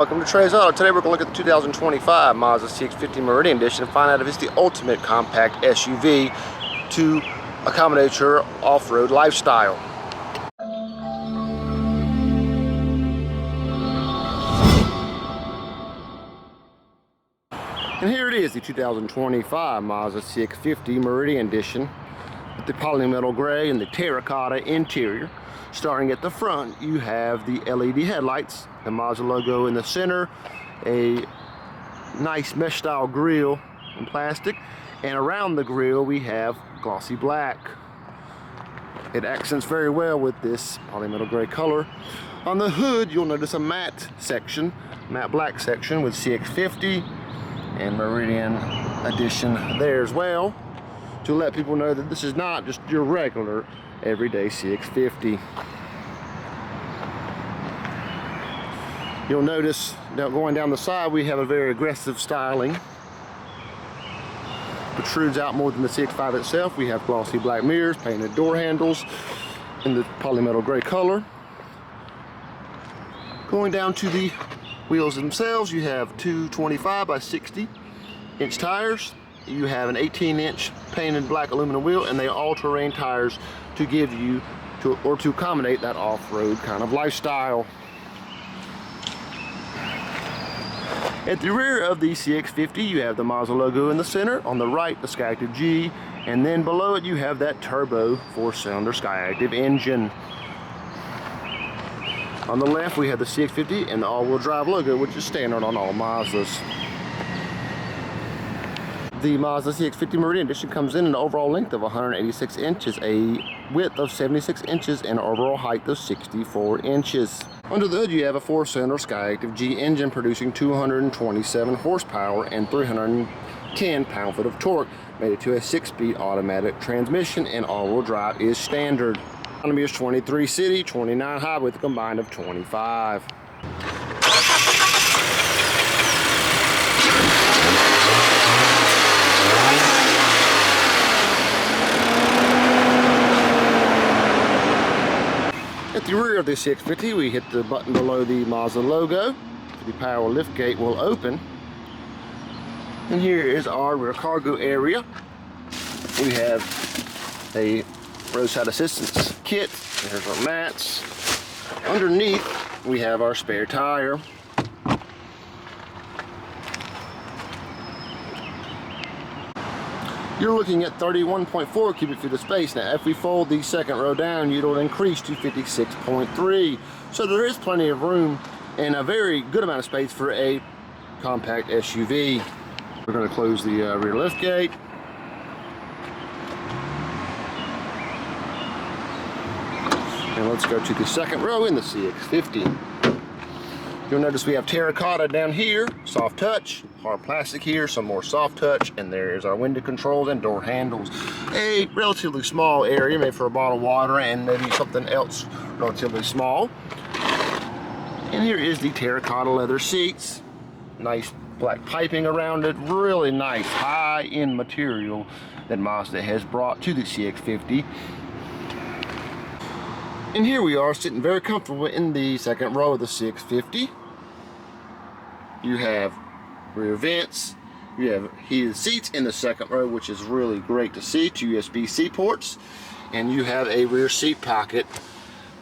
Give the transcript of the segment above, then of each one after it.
Welcome to Trey's Auto. Today we're going to look at the 2025 Mazda CX-50 Meridian Edition and find out if it's the ultimate compact SUV to accommodate your off-road lifestyle. And here it is, the 2025 Mazda CX-50 Meridian Edition with the polymetal gray and the terracotta interior. Starting at the front, you have the LED headlights, the Mazda logo in the center, a nice mesh style grille in plastic, and around the grille we have glossy black. It accents very well with this polymetal gray color. On the hood you'll notice a matte section, matte black section with CX-50 and Meridian Edition there as well, to let people know that this is not just your regular everyday CX-50. You'll notice now going down the side we have a very aggressive styling. Protrudes out more than the CX-5 itself. We have glossy black mirrors, painted door handles in the polymetal gray color. Going down to the wheels themselves, you have two 25 by 60 inch tires. You have an 18-inch painted black aluminum wheel, and they are all-terrain tires to give you to accommodate that off-road kind of lifestyle. At the rear of the CX-50 you have the Mazda logo in the center. On the right the Skyactiv G, and then below it you have that turbo 4-cylinder Skyactiv engine. On the left we have the CX-50 and the all-wheel drive logo, which is standard on all Mazdas. The Mazda CX-50 Meridian Edition comes in an overall length of 186 inches, a width of 76 inches, and an overall height of 64 inches. Under the hood you have a 4-cylinder Skyactiv G engine producing 227 horsepower and 310 pound-foot of torque, made it to a 6-speed automatic transmission, and all-wheel drive is standard. Autonomy is 23 city, 29 highway with a combined of 25. At the rear of the CX-50 we hit the button below the Mazda logo. The power lift gate will open. And here is our rear cargo area. We have a roadside assistance kit. There's our mats. Underneath we have our spare tire. You're looking at 31.4 cubic feet of space. Now if we fold the second row down, it'll increase to 56.3. So there is plenty of room and a very good amount of space for a compact SUV. We're going to close the rear lift gate. And let's go to the second row in the CX-50. You'll notice we have terracotta down here, soft touch, hard plastic here, some more soft touch, and there's our window controls and door handles. A relatively small area, maybe for a bottle of water and maybe something else relatively small. And here is the terracotta leather seats. Nice black piping around it, really nice high-end material that Mazda has brought to the CX-50. And here we are sitting very comfortable in the second row of the CX-50. You have rear vents, you have heated seats in the second row, which is really great to see, 2 USB-C ports, and you have a rear seat pocket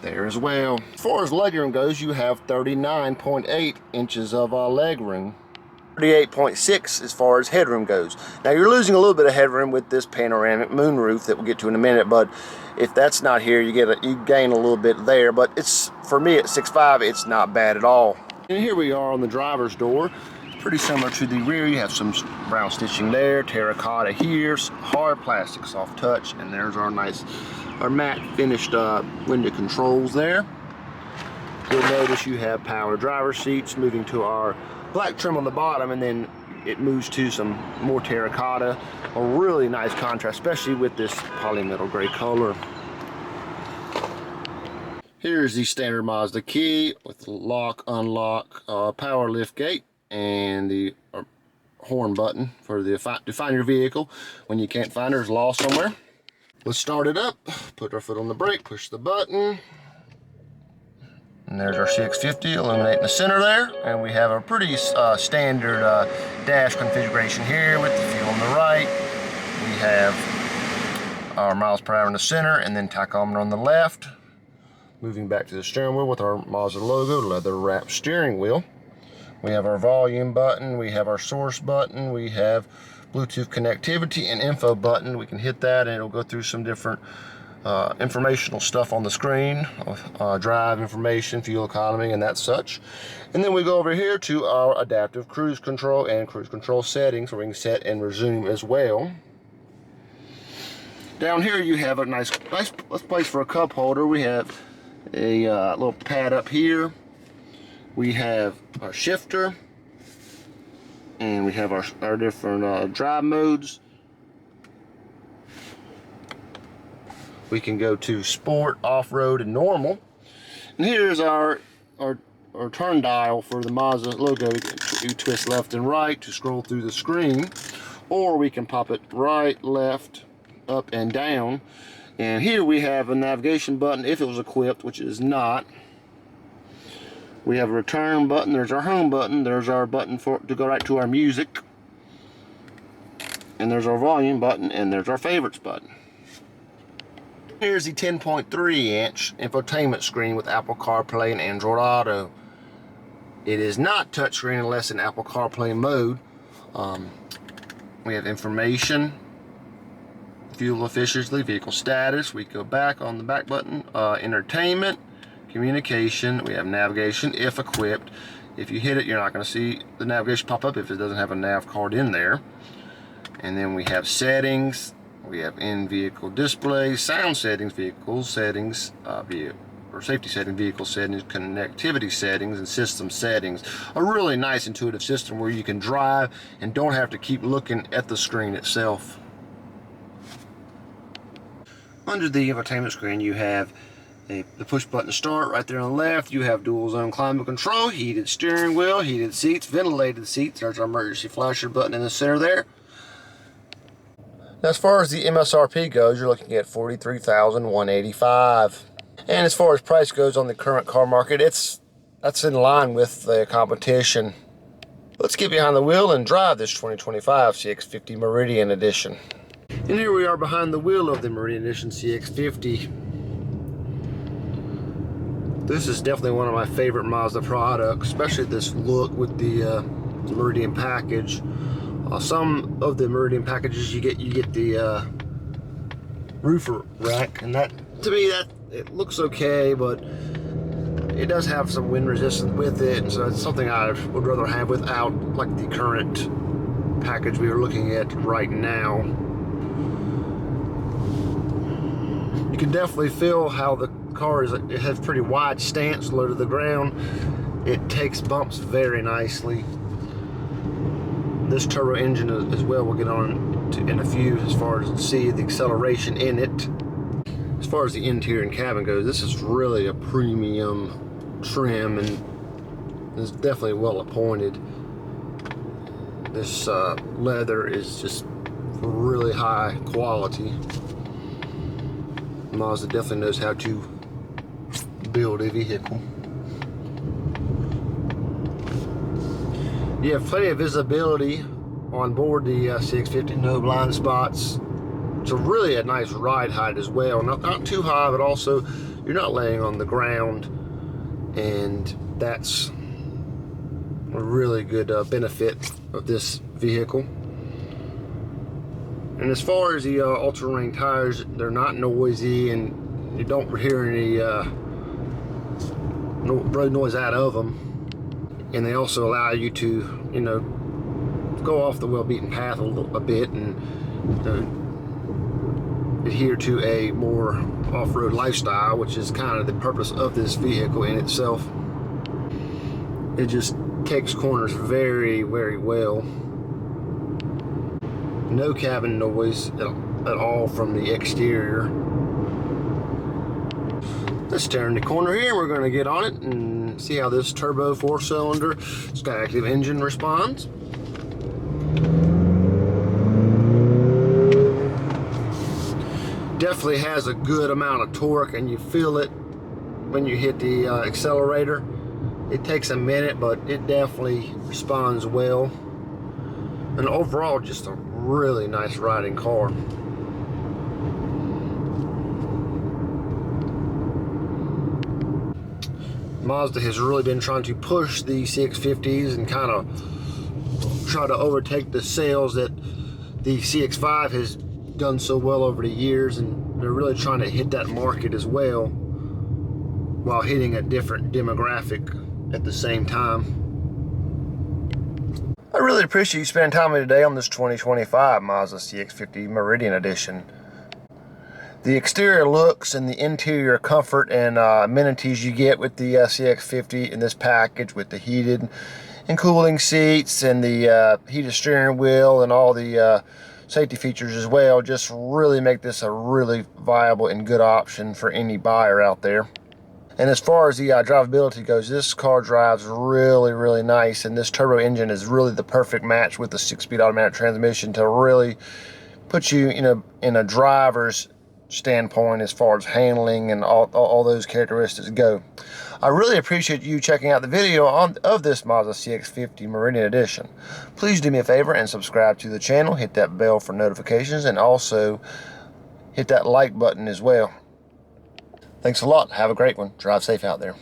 there as well. As far as legroom goes, you have 39.8 inches of legroom. 38.6 as far as headroom goes. Now you're losing a little bit of headroom with this panoramic moonroof that we'll get to in a minute, but if that's not here, you gain a little bit there. But it's, for me at 6'5", it's not bad at all. And here we are on the driver's door. It's pretty similar to the rear. You have some brown stitching there, terracotta here, hard plastic, soft touch, and there's our matte finished window controls there. You'll notice you have power driver seats moving to our black trim on the bottom, and then it moves to some more terracotta. A really nice contrast, especially with this polymetal gray color. Here's the standard Mazda key with the lock, unlock, power lift gate, and the horn button for the to find your vehicle when you can't find her, it's lost somewhere. Let's start it up. Put our foot on the brake, push the button. And there's our CX-50 illuminating the center there. And we have a pretty standard dash configuration here with the fuel on the right. We have our miles per hour in the center and then tachometer on the left. Moving back to the steering wheel with our Mazda logo, leather wrapped steering wheel. We have our volume button, we have our source button, we have Bluetooth connectivity and info button. We can hit that and it'll go through some different informational stuff on the screen, drive information, fuel economy, and that such. And then we go over here to our adaptive cruise control and cruise control settings, where we can set and resume as well. Down here you have a nice place for a cup holder. We have a little pad up here. We have our shifter, and we have our different drive modes. We can go to sport, off-road, and normal. And here's our turn dial for the Mazda logo. You twist left and right to scroll through the screen, or we can pop it right, left, up, and down. And here we have a navigation button if it was equipped, which it is not. We have a return button, there's our home button, there's our button to go right to our music, and there's our volume button, and there's our favorites button. Here's the 10.3-inch infotainment screen with Apple CarPlay and Android Auto. It is not touchscreen unless in Apple CarPlay mode. We have information, fuel efficiency, vehicle status. We go back on the back button, entertainment, communication. We have navigation if equipped. If you hit it, you're not going to see the navigation pop up if it doesn't have a nav card in there. And then we have settings. We have in-vehicle display, sound settings, vehicle settings, or safety settings, vehicle settings, connectivity settings, and system settings. A really nice intuitive system where you can drive and don't have to keep looking at the screen itself. Under the infotainment screen, you have the push button to start right there on the left. You have dual zone climate control, heated steering wheel, heated seats, ventilated seats. There's our emergency flasher button in the center there. As far as the MSRP goes, you're looking at $43,185. And as far as price goes on the current car market, that's in line with the competition. Let's get behind the wheel and drive this 2025 CX-50 Meridian Edition. And here we are behind the wheel of the Meridian Edition CX-50. This is definitely one of my favorite Mazda products, especially this look with the Meridian package. Some of the Meridian packages you get the roofer rack, and that, to me, that it looks okay, but it does have some wind resistance with it, and so it's something I would rather have without, like the current package we are looking at right now. You can definitely feel how the car it has pretty wide stance low to the ground. It takes bumps very nicely. This turbo engine as well, we'll get on to in a few as far as see the acceleration in it. As far as the interior and cabin goes, this is really a premium trim, and it's definitely well appointed. This leather is just really high quality. Mazda definitely knows how to build a vehicle. You have plenty of visibility on board the CX-50, no blind spots. It's really a nice ride height as well. Not too high, but also you're not laying on the ground, and that's a really good benefit of this vehicle. And as far as the all-terrain tires, they're not noisy, and you don't hear any road noise out of them. And they also allow you to, you know, go off the well-beaten path a bit and adhere to a more off-road lifestyle, which is kind of the purpose of this vehicle in itself. It just takes corners very, very well. No cabin noise at all from the exterior. Let's turn the corner here. We're going to get on it and see how this turbo 4-cylinder Skyactiv engine responds. Definitely has a good amount of torque, and you feel it when you hit the accelerator. It takes a minute, but it definitely responds well. And overall, just a really nice riding car. Mazda has really been trying to push the CX-50s and kind of try to overtake the sales that the CX-5 has done so well over the years, and they're really trying to hit that market as well while hitting a different demographic at the same time. I really appreciate you spending time with me today on this 2025 Mazda CX-50 Meridian Edition. The exterior looks and the interior comfort and amenities you get with the CX-50 in this package, with the heated and cooling seats and the heated steering wheel and all the safety features as well, just really make this a really viable and good option for any buyer out there. And as far as the drivability goes, this car drives really, really nice, and this turbo engine is really the perfect match with the 6-speed automatic transmission to really put you in a driver's standpoint as far as handling and all those characteristics go. I really appreciate you checking out the video of this Mazda CX-50 Meridian Edition. Please do me a favor and subscribe to the channel, hit that bell for notifications, and also hit that like button as well. Thanks a lot. Have a great one. Drive safe out there.